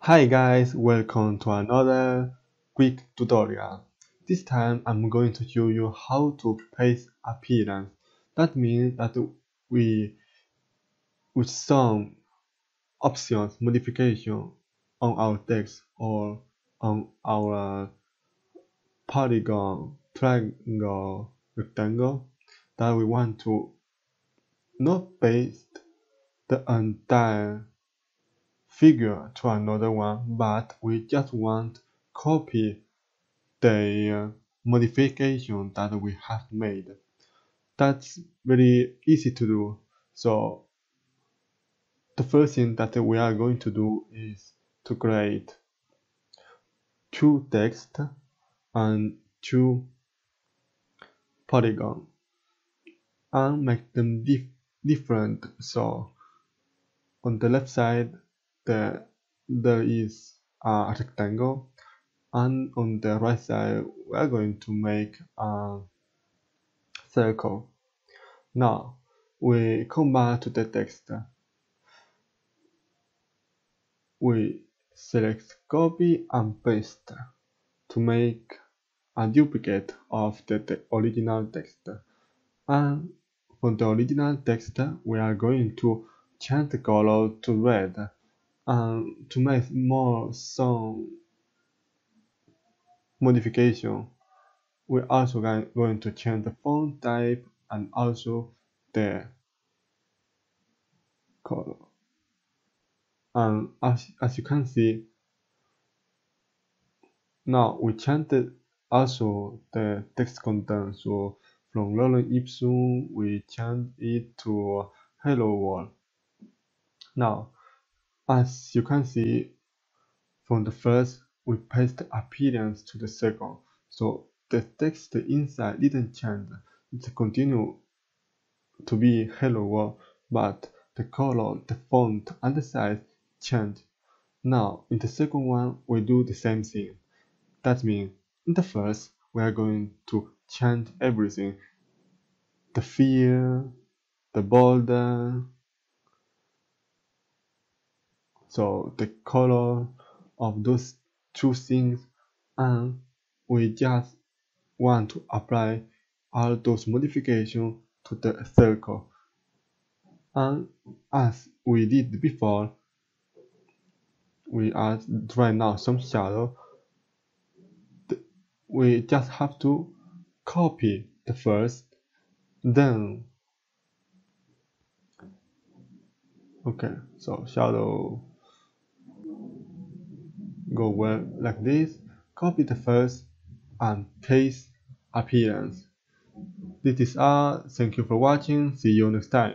Hi guys, welcome to another quick tutorial. This time I'm going to show you how to paste appearance. That means that we with some options, modification on our text or on our polygon, triangle, rectangle that we want to not paste the entire figure to another one, but we just want copy the modification that we have made. That's very easy to do. So the first thing that we are going to do is to create two text and two polygon and make them different. So on the left side there is a rectangle, and on the right side we are going to make a circle. Now we come back to the text. We select copy and paste to make a duplicate of the original text. And for the original text, we are going to change the color to red, and to make more some modification, we're also going to change the font type and also the color. And as you can see, now we changed also the text content. So from lorem ipsum we changed it to hello world. Now as you can see, from the first we paste the appearance to the second, so the text inside didn't change. It continued to be hello world, but the color, the font and the size changed. Now in the second one we do the same thing. That means in the first we are going to change everything: the fill, the border, so the color of those two things, and we just want to apply all those modifications to the circle. And as we did before, we add right now some shadow. We just have to copy the first, then okay, so shadow go well like this. Copy the first and paste appearance. This is all. Thank you for watching. See you next time.